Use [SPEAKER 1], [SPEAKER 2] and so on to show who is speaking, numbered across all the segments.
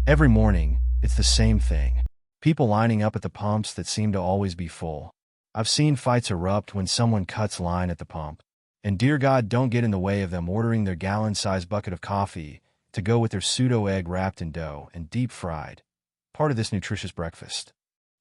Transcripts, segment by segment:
[SPEAKER 1] Every morning, it's the same thing. People lining up at the pumps that seem to always be full. I've seen fights erupt when someone cuts line at the pump. And dear God, don't get in the way of them ordering their gallon-sized bucket of coffee to go with their pseudo-egg wrapped in dough and deep-fried, part of this nutritious breakfast.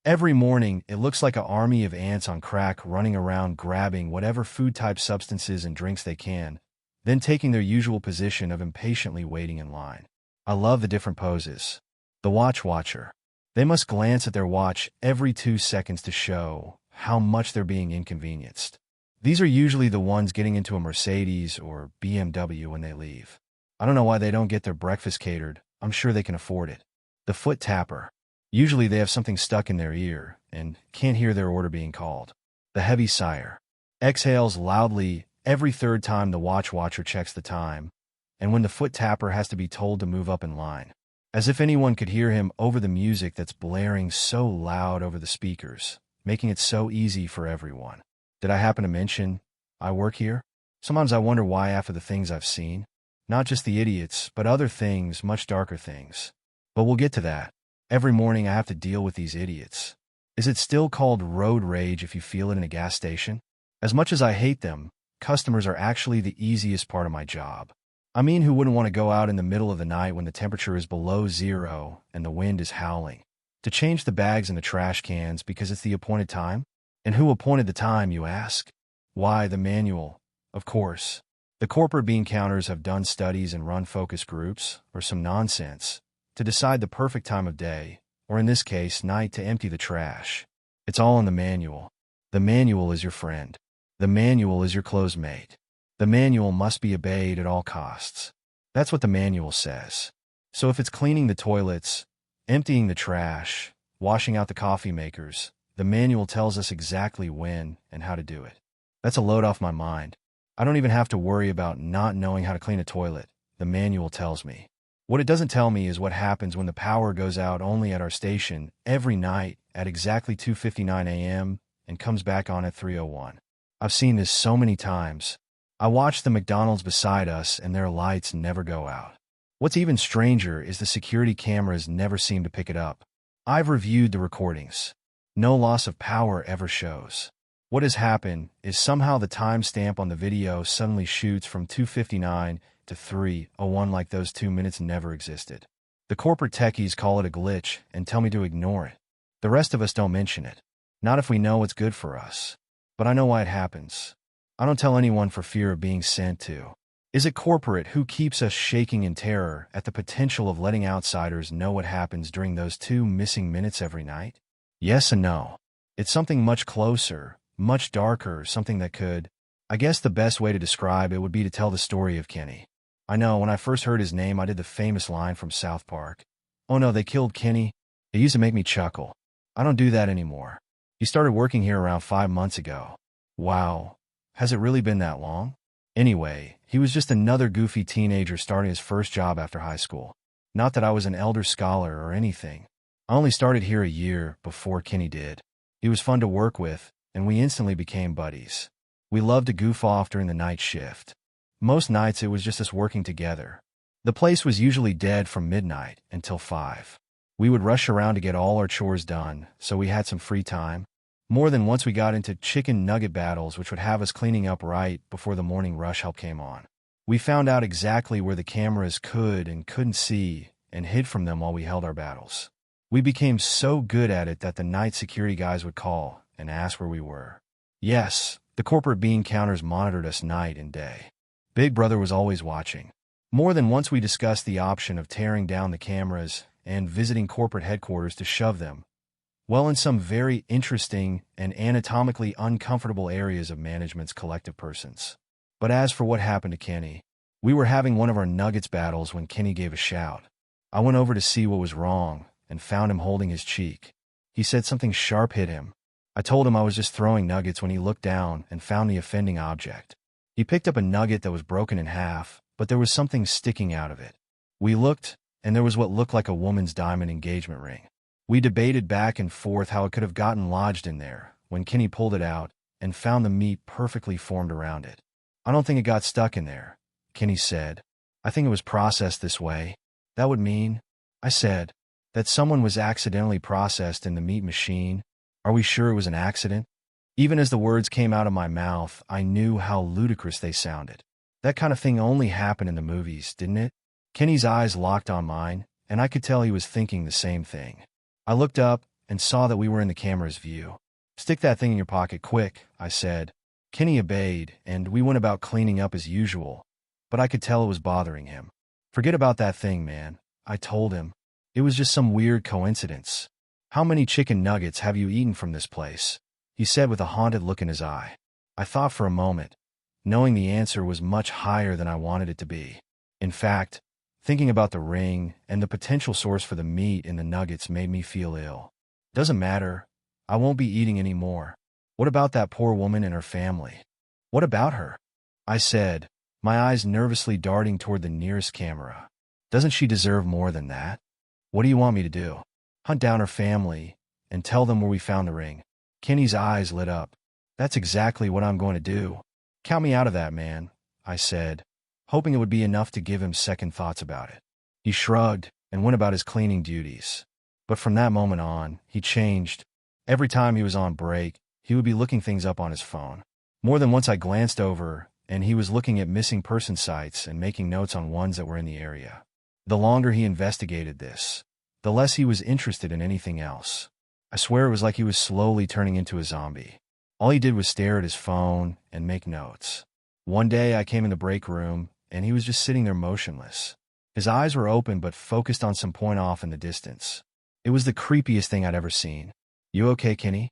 [SPEAKER 1] Every morning, it looks like an army of ants on crack running around grabbing whatever food-type substances and drinks they can, then taking their usual position of impatiently waiting in line. I love the different poses. The watch watcher. They must glance at their watch every 2 seconds to show how much they're being inconvenienced. These are usually the ones getting into a Mercedes or BMW when they leave. I don't know why they don't get their breakfast catered. I'm sure they can afford it. The foot tapper. Usually they have something stuck in their ear and can't hear their order being called. The heavy sigher. Exhales loudly every third time the watch watcher checks the time, and when the foot tapper has to be told to move up in line. As if anyone could hear him over the music that's blaring so loud over the speakers, making it so easy for everyone. Did I happen to mention I work here? Sometimes I wonder why after the things I've seen. Not just the idiots, but other things, much darker things. But we'll get to that. Every morning I have to deal with these idiots. Is it still called road rage if you feel it in a gas station? As much as I hate them, customers are actually the easiest part of my job. I mean, who wouldn't want to go out in the middle of the night when the temperature is below zero and the wind is howling, to change the bags in the trash cans because it's the appointed time? And who appointed the time, you ask? Why, the manual, of course. The corporate bean counters have done studies and run focus groups, or some nonsense, to decide the perfect time of day, or in this case, night, to empty the trash. It's all in the manual. The manual is your friend. The manual is your close mate. The manual must be obeyed at all costs. That's what the manual says. So if it's cleaning the toilets, emptying the trash, washing out the coffee makers, the manual tells us exactly when and how to do it. That's a load off my mind. I don't even have to worry about not knowing how to clean a toilet. The manual tells me. What it doesn't tell me is what happens when the power goes out only at our station every night at exactly 2:59 a.m. and comes back on at 3:01. I've seen this so many times. I watch the McDonald's beside us and their lights never go out. What's even stranger is the security cameras never seem to pick it up. I've reviewed the recordings. No loss of power ever shows. What has happened is somehow the timestamp on the video suddenly shoots from 2:59 to 3:01 like those 2 minutes never existed. The corporate techies call it a glitch and tell me to ignore it. The rest of us don't mention it. Not if we know it's good for us. But I know why it happens. I don't tell anyone for fear of being sent to. Is it corporate who keeps us shaking in terror at the potential of letting outsiders know what happens during those 2 missing minutes every night? Yes and no. It's something much closer, much darker, something that could... I guess the best way to describe it would be to tell the story of Kenny. I know, when I first heard his name, I did the famous line from South Park. Oh no, they killed Kenny. It used to make me chuckle. I don't do that anymore. He started working here around 5 months ago. Wow. Has it really been that long? Anyway, he was just another goofy teenager starting his first job after high school. Not that I was an elder scholar or anything. I only started here a year before Kenny did. He was fun to work with, and we instantly became buddies. We loved to goof off during the night shift. Most nights it was just us working together. The place was usually dead from midnight until 5. We would rush around to get all our chores done, so we had some free time. More than once we got into chicken nugget battles which would have us cleaning up right before the morning rush help came on. We found out exactly where the cameras could and couldn't see and hid from them while we held our battles. We became so good at it that the night security guys would call and ask where we were. Yes, the corporate bean counters monitored us night and day. Big Brother was always watching. More than once we discussed the option of tearing down the cameras and visiting corporate headquarters to shove them, well, in some very interesting and anatomically uncomfortable areas of management's collective persons. But as for what happened to Kenny, we were having one of our nuggets battles when Kenny gave a shout. I went over to see what was wrong and found him holding his cheek. He said something sharp hit him. I told him I was just throwing nuggets when he looked down and found the offending object. He picked up a nugget that was broken in half, but there was something sticking out of it. We looked, and there was what looked like a woman's diamond engagement ring. We debated back and forth how it could have gotten lodged in there when Kenny pulled it out and found the meat perfectly formed around it. I don't think it got stuck in there, Kenny said. I think it was processed this way. That would mean... I said. That someone was accidentally processed in the meat machine. Are we sure it was an accident? Even as the words came out of my mouth, I knew how ludicrous they sounded. That kind of thing only happened in the movies, didn't it? Kenny's eyes locked on mine, and I could tell he was thinking the same thing. I looked up and saw that we were in the camera's view. Stick that thing in your pocket quick, I said. Kenny obeyed, and we went about cleaning up as usual, but I could tell it was bothering him. Forget about that thing, man, I told him. It was just some weird coincidence. How many chicken nuggets have you eaten from this place? He said with a haunted look in his eye. I thought for a moment, knowing the answer was much higher than I wanted it to be. In fact, thinking about the ring and the potential source for the meat in the nuggets made me feel ill. Doesn't matter. I won't be eating any more. What about that poor woman and her family? What about her? I said, my eyes nervously darting toward the nearest camera. Doesn't she deserve more than that? What do you want me to do? Hunt down her family and tell them where we found the ring. Kenny's eyes lit up. That's exactly what I'm going to do. Count me out of that, man, I said, hoping it would be enough to give him second thoughts about it. He shrugged and went about his cleaning duties. But from that moment on, he changed. Every time he was on break, he would be looking things up on his phone. More than once I glanced over, and he was looking at missing person sites and making notes on ones that were in the area. The longer he investigated this, the less he was interested in anything else. I swear it was like he was slowly turning into a zombie. All he did was stare at his phone and make notes. One day I came in the break room, and he was just sitting there motionless. His eyes were open but focused on some point off in the distance. It was the creepiest thing I'd ever seen. You okay, Kenny?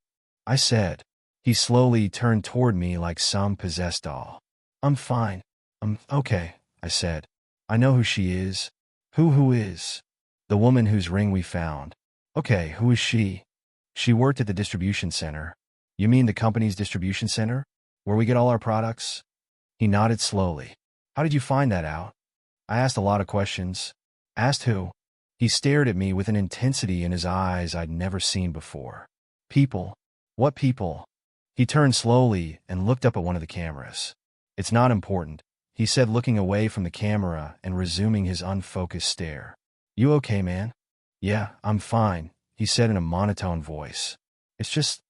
[SPEAKER 1] I said. He slowly turned toward me like some possessed doll. I'm fine. I'm okay, I said. I know who she is. Who is? The woman whose ring we found. Okay, who is she? She worked at the distribution center. You mean the company's distribution center? Where we get all our products? He nodded slowly. How did you find that out? I asked a lot of questions. Asked who? He stared at me with an intensity in his eyes I'd never seen before. People. What people? He turned slowly and looked up at one of the cameras. It's not important, he said, looking away from the camera and resuming his unfocused stare. You okay, man? Yeah, I'm fine, he said in a monotone voice. It's just...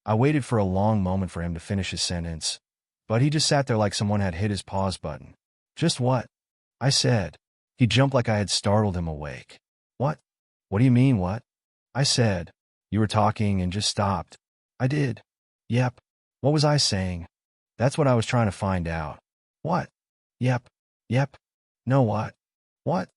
[SPEAKER 1] I waited for a long moment for him to finish his sentence, but he just sat there like someone had hit his pause button. Just what? I said. He jumped like I had startled him awake. What? What do you mean, what? I said. You were talking and just stopped. I did. Yep. What was I saying? That's what I was trying to find out. What? Yep. No, what? What?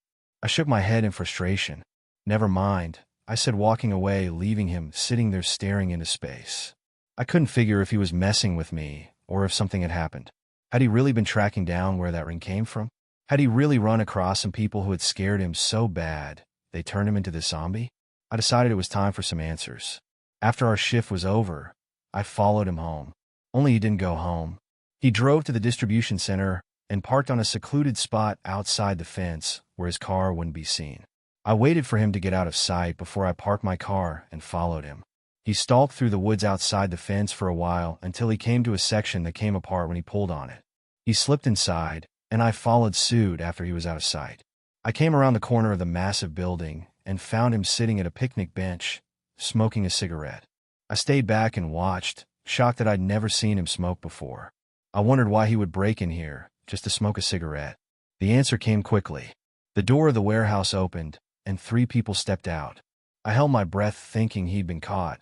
[SPEAKER 1] I shook my head in frustration. Never mind, I said, walking away, leaving him sitting there staring into space. I couldn't figure if he was messing with me or if something had happened. Had he really been tracking down where that ring came from? Had he really run across some people who had scared him so bad they turned him into this zombie? I decided it was time for some answers. After our shift was over, I followed him home. Only he didn't go home. He drove to the distribution center and parked on a secluded spot outside the fence where his car wouldn't be seen. I waited for him to get out of sight before I parked my car and followed him. He stalked through the woods outside the fence for a while until he came to a section that came apart when he pulled on it. He slipped inside, and I followed suit after he was out of sight. I came around the corner of the massive building and found him sitting at a picnic bench, smoking a cigarette. I stayed back and watched, shocked that I'd never seen him smoke before. I wondered why he would break in here just to smoke a cigarette. The answer came quickly. The door of the warehouse opened, and 3 people stepped out. I held my breath thinking he'd been caught,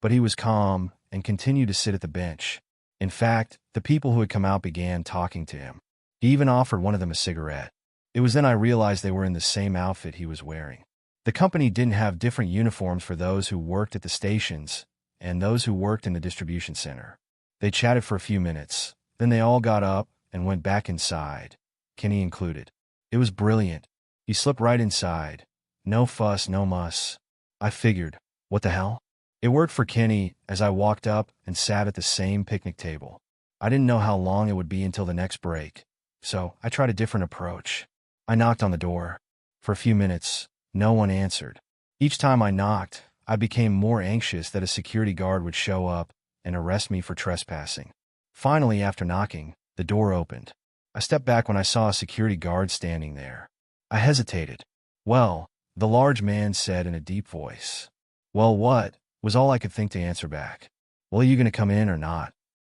[SPEAKER 1] but he was calm and continued to sit at the bench. In fact, the people who had come out began talking to him. He even offered one of them a cigarette. It was then I realized they were in the same outfit he was wearing. The company didn't have different uniforms for those who worked at the stations and those who worked in the distribution center. They chatted for a few minutes, then they all got up and went back inside, Kenny included. It was brilliant. He slipped right inside. No fuss, no muss. I figured, what the hell? It worked for Kenny as I walked up and sat at the same picnic table. I didn't know how long it would be until the next break, so I tried a different approach. I knocked on the door. For a few minutes, no one answered. Each time I knocked, I became more anxious that a security guard would show up and arrest me for trespassing. Finally, after knocking, the door opened. I stepped back when I saw a security guard standing there. I hesitated. Well, the large man said in a deep voice. Well, what? Was all I could think to answer back. Well, are you going to come in or not?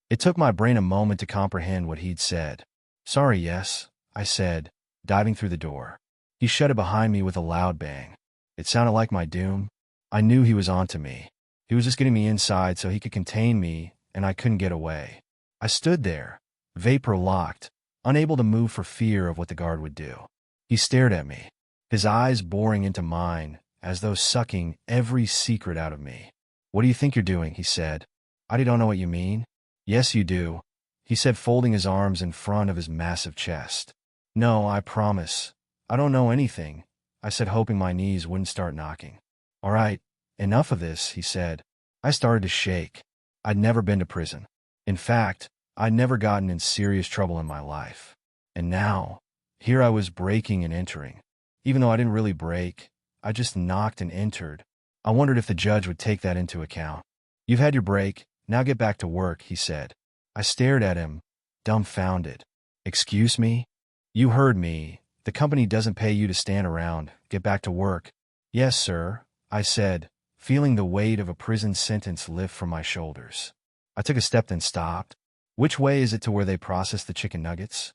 [SPEAKER 1] It took my brain a moment to comprehend what he'd said. Sorry, yes, I said, diving through the door. He shut it behind me with a loud bang. It sounded like my doom. I knew he was onto me. He was just getting me inside so he could contain me, and I couldn't get away. I stood there, vapor-locked, unable to move for fear of what the guard would do. He stared at me, his eyes boring into mine, as though sucking every secret out of me. What do you think you're doing? He said. I don't know what you mean. Yes, you do, he said, folding his arms in front of his massive chest. No, I promise. I don't know anything, I said, hoping my knees wouldn't start knocking. All right, enough of this, he said. I started to shake. I'd never been to prison. In fact, I'd never gotten in serious trouble in my life. And now, here I was breaking and entering. Even though I didn't really break, I just knocked and entered. I wondered if the judge would take that into account. You've had your break, now get back to work, he said. I stared at him, dumbfounded. Excuse me? You heard me. The company doesn't pay you to stand around. Get back to work. Yes, sir, I said, feeling the weight of a prison sentence lift from my shoulders. I took a step then stopped. Which way is it to where they process the chicken nuggets?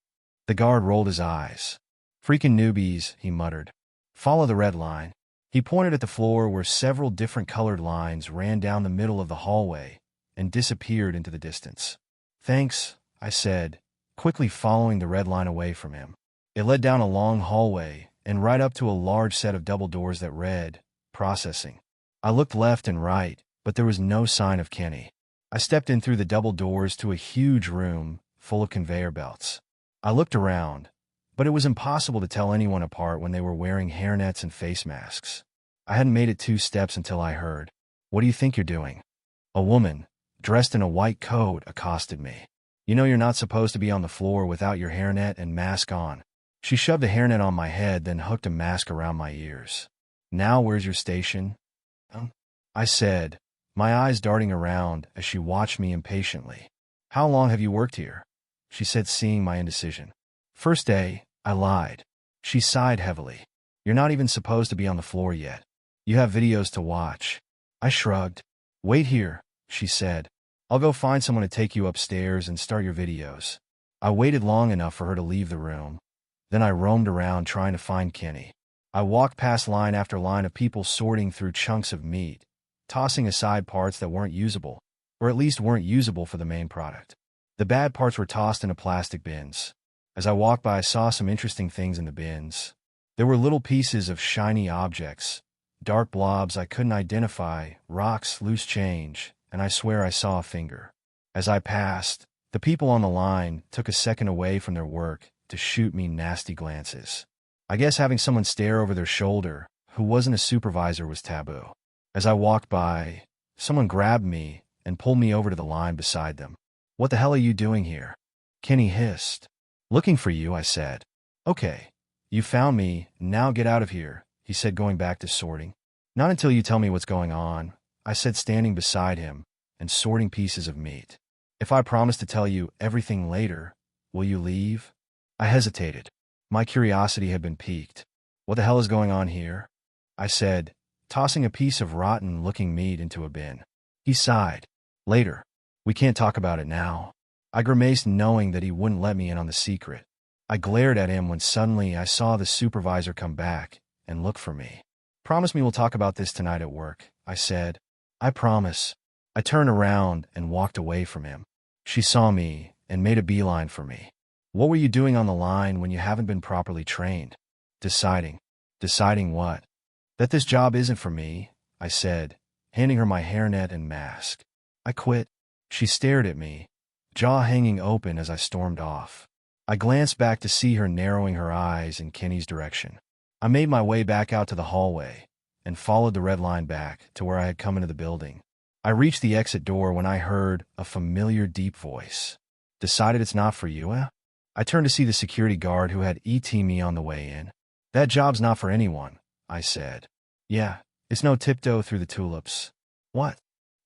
[SPEAKER 1] The guard rolled his eyes. Freaking newbies, he muttered. Follow the red line. He pointed at the floor where several different colored lines ran down the middle of the hallway and disappeared into the distance. Thanks, I said, quickly following the red line away from him. It led down a long hallway and right up to a large set of double doors that read, Processing. I looked left and right, but there was no sign of Kenny. I stepped in through the double doors to a huge room full of conveyor belts. I looked around, but it was impossible to tell anyone apart when they were wearing hairnets and face masks. I hadn't made it 2 steps until I heard, What do you think you're doing? A woman, dressed in a white coat, accosted me. You know you're not supposed to be on the floor without your hairnet and mask on. She shoved a hairnet on my head, then hooked a mask around my ears. Now where's your station? I said, my eyes darting around as she watched me impatiently. How long have you worked here? She said, seeing my indecision. First day, I lied. She sighed heavily. You're not even supposed to be on the floor yet. You have videos to watch. I shrugged. Wait here, she said. I'll go find someone to take you upstairs and start your videos. I waited long enough for her to leave the room. Then I roamed around trying to find Kenny. I walked past line after line of people sorting through chunks of meat, tossing aside parts that weren't usable, or at least weren't usable for the main product. The bad parts were tossed into plastic bins. As I walked by, I saw some interesting things in the bins. There were little pieces of shiny objects, dark blobs I couldn't identify, rocks, loose change, and I swear I saw a finger. As I passed, the people on the line took a second away from their work to shoot me nasty glances. I guess having someone stare over their shoulder, who wasn't a supervisor, was taboo. As I walked by, someone grabbed me and pulled me over to the line beside them. What the hell are you doing here? Kenny hissed. Looking for you, I said. Okay, you found me, now get out of here, he said, going back to sorting. Not until you tell me what's going on, I said, standing beside him and sorting pieces of meat. If I promise to tell you everything later, will you leave? I hesitated. My curiosity had been piqued. What the hell is going on here? I said, tossing a piece of rotten-looking meat into a bin. He sighed. Later. We can't talk about it now. I grimaced, knowing that he wouldn't let me in on the secret. I glared at him when suddenly I saw the supervisor come back and look for me. Promise me we'll talk about this tonight at work, I said. I promise. I turned around and walked away from him. She saw me and made a beeline for me. What were you doing on the line when you haven't been properly trained? Deciding. Deciding what? That this job isn't for me, I said, handing her my hairnet and mask. I quit. She stared at me, jaw hanging open as I stormed off. I glanced back to see her narrowing her eyes in Kenny's direction. I made my way back out to the hallway and followed the red line back to where I had come into the building. I reached the exit door when I heard a familiar deep voice. Decided it's not for you, eh? I turned to see the security guard who had ET'd me on the way in. That job's not for anyone, I said. Yeah, it's no tiptoe through the tulips. What?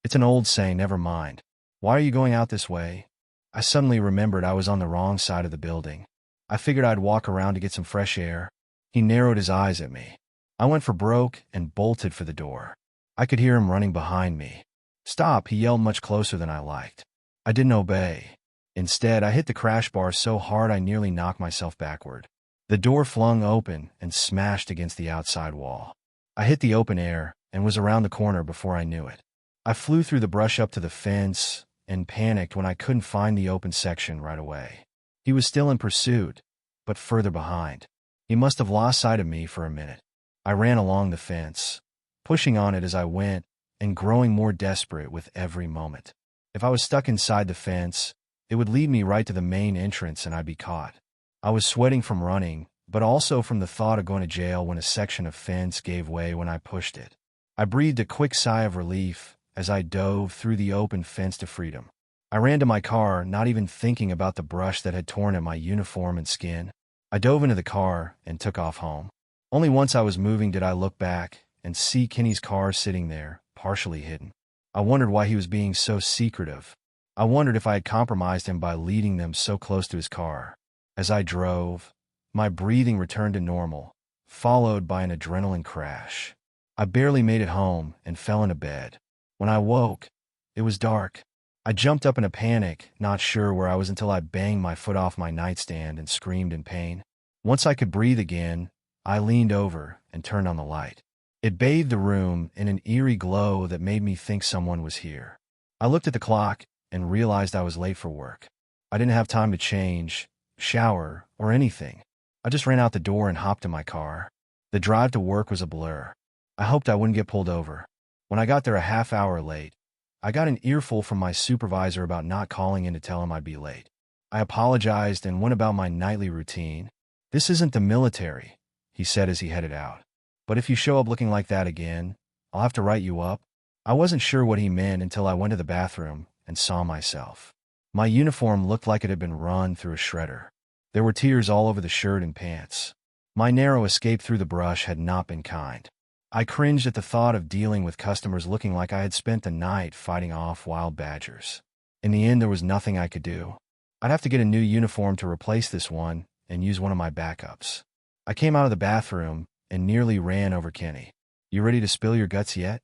[SPEAKER 1] It's an old saying, never mind. Why are you going out this way? I suddenly remembered I was on the wrong side of the building. I figured I'd walk around to get some fresh air. He narrowed his eyes at me. I went for broke and bolted for the door. I could hear him running behind me. "Stop," he yelled much closer than I liked. I didn't obey. Instead, I hit the crash bar so hard I nearly knocked myself backward. The door flung open and smashed against the outside wall. I hit the open air and was around the corner before I knew it. I flew through the brush up to the fence and panicked when I couldn't find the open section right away. He was still in pursuit, but further behind. He must have lost sight of me for a minute. I ran along the fence, pushing on it as I went and growing more desperate with every moment. If I was stuck inside the fence, it would lead me right to the main entrance and I'd be caught. I was sweating from running, but also from the thought of going to jail when a section of fence gave way when I pushed it. I breathed a quick sigh of relief as I dove through the open fence to freedom. I ran to my car, not even thinking about the brush that had torn at my uniform and skin. I dove into the car and took off home. Only once I was moving did I look back and see Kenny's car sitting there, partially hidden. I wondered why he was being so secretive. I wondered if I had compromised him by leading them so close to his car. As I drove, my breathing returned to normal, followed by an adrenaline crash. I barely made it home and fell into bed. When I woke, it was dark. I jumped up in a panic, not sure where I was until I banged my foot off my nightstand and screamed in pain. Once I could breathe again, I leaned over and turned on the light. It bathed the room in an eerie glow that made me think someone was here. I looked at the clock and realized I was late for work. I didn't have time to change, shower, or anything. I just ran out the door and hopped in my car. The drive to work was a blur. I hoped I wouldn't get pulled over. When I got there a half hour late, I got an earful from my supervisor about not calling in to tell him I'd be late. I apologized and went about my nightly routine. "This isn't the military," he said as he headed out. "But if you show up looking like that again, I'll have to write you up." I wasn't sure what he meant until I went to the bathroom and saw myself. My uniform looked like it had been run through a shredder. There were tears all over the shirt and pants. My narrow escape through the brush had not been kind. I cringed at the thought of dealing with customers looking like I had spent the night fighting off wild badgers. In the end, there was nothing I could do. I'd have to get a new uniform to replace this one and use one of my backups. I came out of the bathroom and nearly ran over Kenny. "You ready to spill your guts yet?"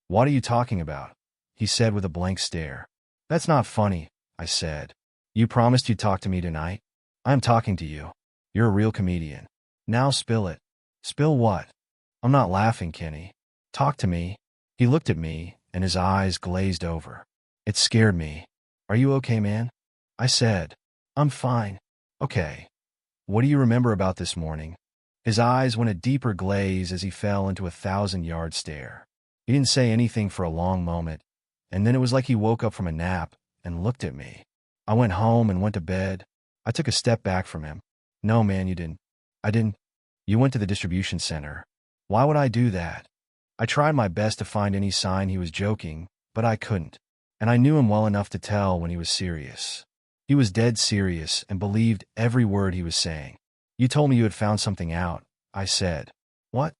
[SPEAKER 1] "What are you talking about?" he said with a blank stare. "That's not funny," I said. "You promised you'd talk to me tonight." "I'm talking to you. You're a real comedian. Now spill it." "Spill what?" "I'm not laughing, Kenny. Talk to me." He looked at me, and his eyes glazed over. It scared me. "Are you okay, man?" I said. "I'm fine." "Okay. What do you remember about this morning?" His eyes went a deeper glaze as he fell into a 1,000-yard stare. He didn't say anything for a long moment, and then it was like he woke up from a nap and looked at me. "I went home and went to bed." I took a step back from him. "No, man, you didn't." "I didn't." "You went to the distribution center." "Why would I do that?" I tried my best to find any sign he was joking, but I couldn't. And I knew him well enough to tell when he was serious. He was dead serious and believed every word he was saying. "You told me you had found something out," I said. "What?"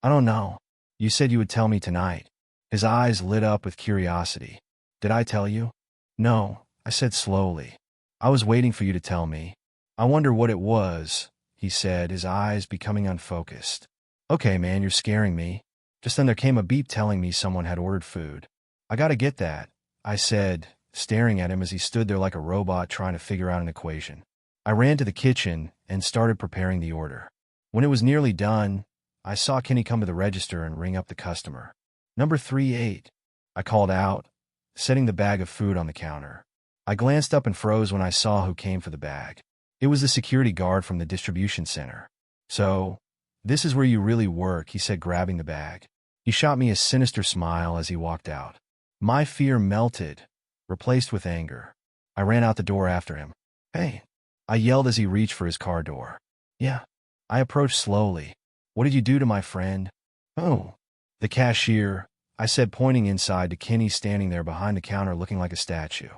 [SPEAKER 1] "I don't know. You said you would tell me tonight." His eyes lit up with curiosity. "Did I tell you?" "No," I said slowly. "I was waiting for you to tell me." "I wonder what it was," he said, his eyes becoming unfocused. "Okay, man, you're scaring me." Just then there came a beep telling me someone had ordered food. "I gotta get that," I said, staring at him as he stood there like a robot trying to figure out an equation. I ran to the kitchen and started preparing the order. When it was nearly done, I saw Kenny come to the register and ring up the customer. "Number 38, I called out, setting the bag of food on the counter. I glanced up and froze when I saw who came for the bag. It was the security guard from the distribution center. "So, this is where you really work," he said, grabbing the bag. He shot me a sinister smile as he walked out. My fear melted, replaced with anger. I ran out the door after him. "Hey," I yelled as he reached for his car door. "Yeah." I approached slowly. "What did you do to my friend?" "Oh, the cashier," I said, pointing inside to Kenny standing there behind the counter looking like a statue.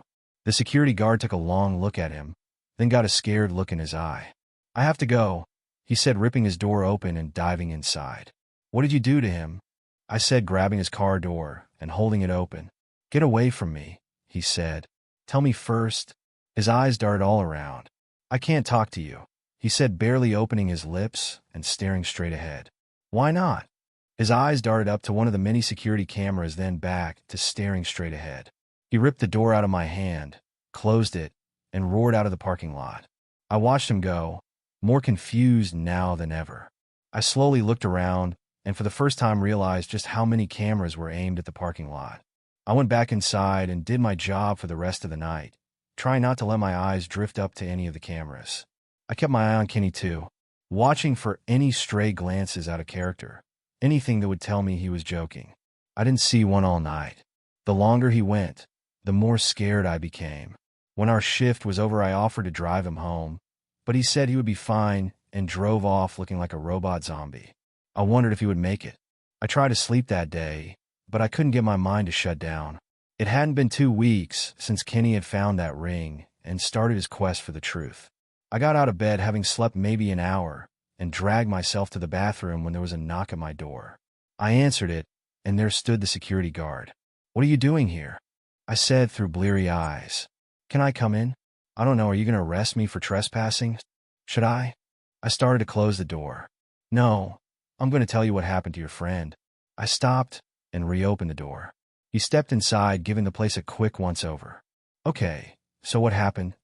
[SPEAKER 1] The security guard took a long look at him, then got a scared look in his eye. "I have to go," he said, ripping his door open and diving inside. "What did you do to him?" I said, grabbing his car door and holding it open. "Get away from me," he said. "Tell me first." His eyes darted all around. "I can't talk to you," he said, barely opening his lips and staring straight ahead. "Why not?" His eyes darted up to one of the many security cameras, then back to staring straight ahead. He ripped the door out of my hand, closed it, and roared out of the parking lot. I watched him go, more confused now than ever. I slowly looked around, and for the first time realized just how many cameras were aimed at the parking lot. I went back inside and did my job for the rest of the night, trying not to let my eyes drift up to any of the cameras. I kept my eye on Kenny too, watching for any stray glances out of character, anything that would tell me he was joking. I didn't see one all night. The longer he went, the more scared I became. When our shift was over, I offered to drive him home, but he said he would be fine and drove off looking like a robot zombie. I wondered if he would make it. I tried to sleep that day, but I couldn't get my mind to shut down. It hadn't been 2 weeks since Kenny had found that ring and started his quest for the truth. I got out of bed having slept maybe an hour and dragged myself to the bathroom when there was a knock at my door. I answered it, and there stood the security guard. "What are you doing here?" I said through bleary eyes. "Can I come in?" "I don't know, are you going to arrest me for trespassing?" "Should I?" I started to close the door. "No, I'm going to tell you what happened to your friend." I stopped and reopened the door. He stepped inside, giving the place a quick once-over. "Okay, so what happened?"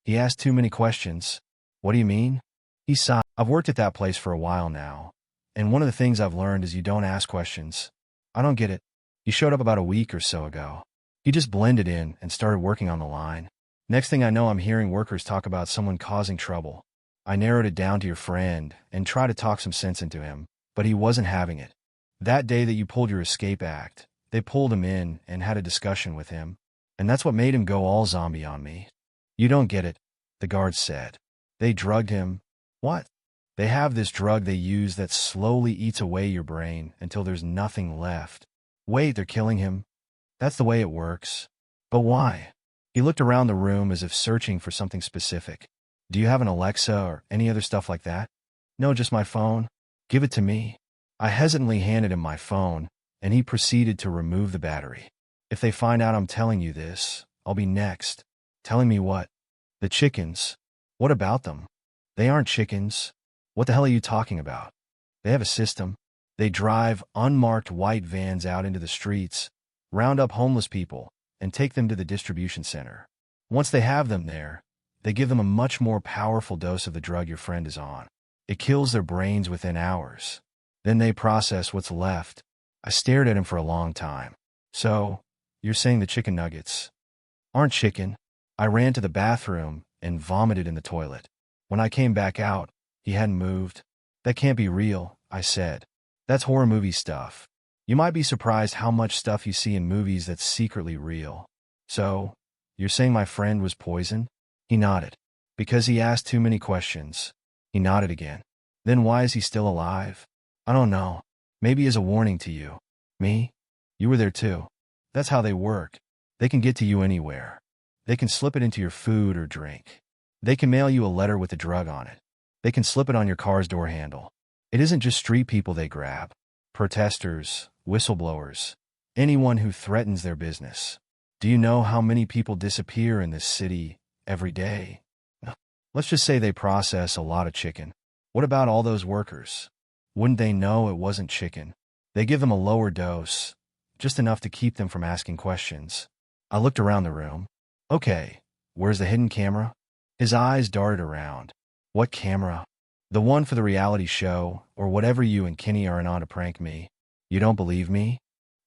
[SPEAKER 1] He asked too many questions. "What do you mean?" He sighed. "I've worked at that place for a while now, and one of the things I've learned is you don't ask questions." "I don't get it." "He showed up about a week or so ago. He just blended in and started working on the line. Next thing I know, I'm hearing workers talk about someone causing trouble. I narrowed it down to your friend and tried to talk some sense into him, but he wasn't having it. That day that you pulled your escape act, they pulled him in and had a discussion with him, and that's what made him go all zombie on me." "You don't get it," the guards said. "They drugged him." "What?" "They have this drug they use that slowly eats away your brain until there's nothing left." "Wait, they're killing him?" "That's the way it works." "But why?" He looked around the room as if searching for something specific. "Do you have an Alexa or any other stuff like that?" "No, just my phone." "Give it to me." I hesitantly handed him my phone, and he proceeded to remove the battery. "If they find out I'm telling you this, I'll be next." "Telling me what?" "The chickens." "What about them?" "They aren't chickens." "What the hell are you talking about?" "They have a system. They drive unmarked white vans out into the streets, round up homeless people, and take them to the distribution center. Once they have them there, they give them a much more powerful dose of the drug your friend is on. It kills their brains within hours. Then they process what's left." I stared at him for a long time. "So, you're saying the chicken nuggets aren't chicken?" I ran to the bathroom and vomited in the toilet. When I came back out, he hadn't moved. "That can't be real," I said. "That's horror movie stuff. You might be surprised how much stuff you see in movies that's secretly real." "So, you're saying my friend was poisoned?" He nodded. "Because he asked too many questions." He nodded again. "Then why is he still alive?" "I don't know. Maybe as a warning to you." "Me?" "You were there too. That's how they work. They can get to you anywhere. They can slip it into your food or drink. They can mail you a letter with the drug on it. They can slip it on your car's door handle. It isn't just street people they grab. Protesters, whistleblowers, anyone who threatens their business. Do you know how many people disappear in this city every day? Let's just say they process a lot of chicken. What about all those workers? Wouldn't they know it wasn't chicken? They give them a lower dose, just enough to keep them from asking questions." I looked around the room. "Okay, where's the hidden camera?" His eyes darted around. "What camera?" "The one for the reality show, or whatever you and Kenny are in on to prank me." "You don't believe me?"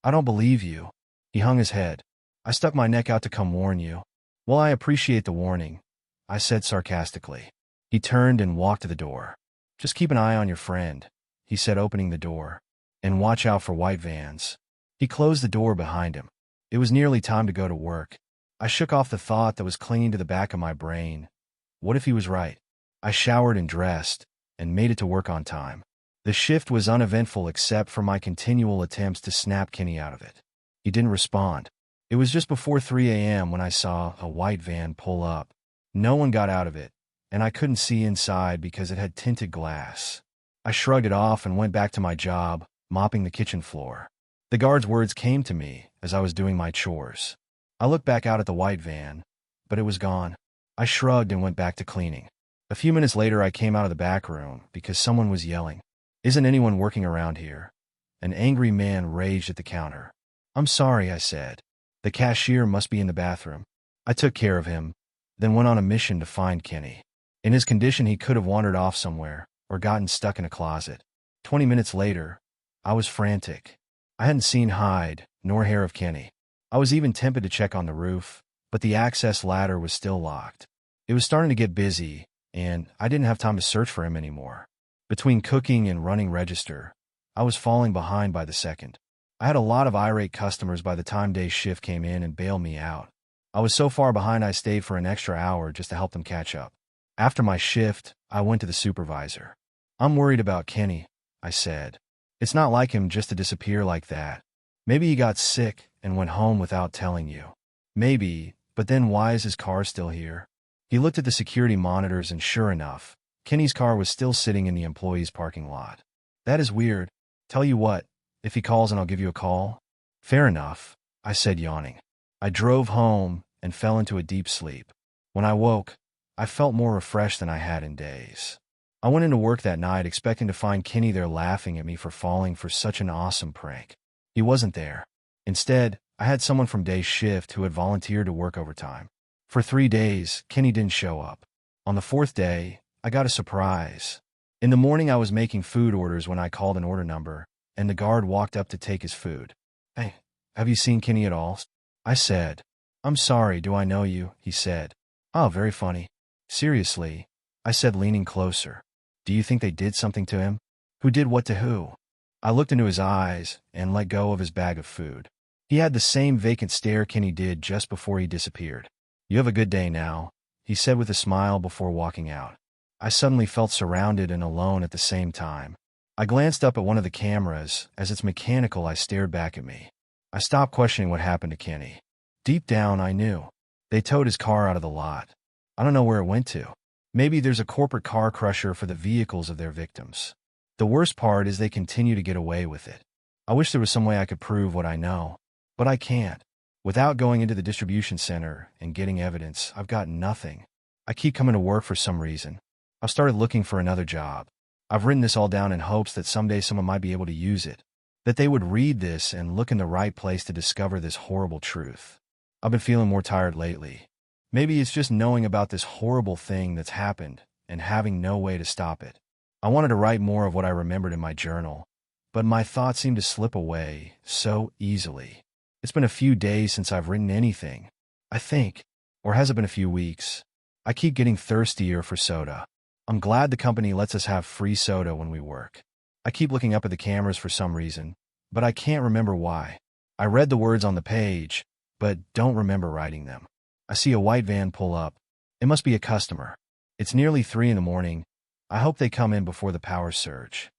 [SPEAKER 1] "I don't believe you." He hung his head. "I stuck my neck out to come warn you." "Well, I appreciate the warning," I said sarcastically. He turned and walked to the door. "Just keep an eye on your friend," he said, opening the door. "And watch out for white vans." He closed the door behind him. It was nearly time to go to work. I shook off the thought that was clinging to the back of my brain. What if he was right? I showered and dressed, and made it to work on time. The shift was uneventful except for my continual attempts to snap Kenny out of it. He didn't respond. It was just before 3 a.m. when I saw a white van pull up. No one got out of it, and I couldn't see inside because it had tinted glass. I shrugged it off and went back to my job, mopping the kitchen floor. The guard's words came to me as I was doing my chores. I looked back out at the white van, but it was gone. I shrugged and went back to cleaning. A few minutes later, I came out of the back room because someone was yelling, "Isn't anyone working around here?" An angry man raged at the counter. "I'm sorry," I said. "The cashier must be in the bathroom." I took care of him, then went on a mission to find Kenny. In his condition, he could have wandered off somewhere or gotten stuck in a closet. 20 minutes later, I was frantic. I hadn't seen hide nor hair of Kenny. I was even tempted to check on the roof, but the access ladder was still locked. It was starting to get busy, and I didn't have time to search for him anymore. Between cooking and running register, I was falling behind by the second. I had a lot of irate customers by the time day shift came in and bailed me out. I was so far behind I stayed for an extra hour just to help them catch up. After my shift, I went to the supervisor. "I'm worried about Kenny," I said. "It's not like him just to disappear like that. Maybe he got sick and went home without telling you. Maybe, but then why is his car still here?" He looked at the security monitors and sure enough, Kenny's car was still sitting in the employee's parking lot. "That is weird. Tell you what, if he calls and I'll give you a call." "Fair enough," I said, yawning. I drove home and fell into a deep sleep. When I woke, I felt more refreshed than I had in days. I went into work that night expecting to find Kenny there laughing at me for falling for such an awesome prank. He wasn't there. Instead, I had someone from day shift who had volunteered to work overtime. For 3 days, Kenny didn't show up. On the 4th day, I got a surprise. In the morning, I was making food orders when I called an order number, and the guard walked up to take his food. "Hey, have you seen Kenny at all?" I said. "I'm sorry, do I know you?" he said. "Oh, very funny." "Seriously," I said, leaning closer. "Do you think they did something to him?" "Who did what to who?" I looked into his eyes and let go of his bag of food. He had the same vacant stare Kenny did just before he disappeared. "You have a good day now," he said with a smile before walking out. I suddenly felt surrounded and alone at the same time. I glanced up at one of the cameras. As its mechanical eye stared back at me. I stopped questioning what happened to Kenny. Deep down, I knew. They towed his car out of the lot. I don't know where it went to. Maybe there's a corporate car crusher for the vehicles of their victims. The worst part is they continue to get away with it. I wish there was some way I could prove what I know, but I can't. Without going into the distribution center and getting evidence, I've got nothing. I keep coming to work for some reason. I've started looking for another job. I've written this all down in hopes that someday someone might be able to use it, that they would read this and look in the right place to discover this horrible truth. I've been feeling more tired lately. Maybe it's just knowing about this horrible thing that's happened and having no way to stop it. I wanted to write more of what I remembered in my journal, but my thoughts seem to slip away so easily. It's been a few days since I've written anything, I think, or has it been a few weeks? I keep getting thirstier for soda. I'm glad the company lets us have free soda when we work. I keep looking up at the cameras for some reason, but I can't remember why. I read the words on the page, but don't remember writing them. I see a white van pull up. It must be a customer. It's nearly 3 in the morning. I hope they come in before the power surge.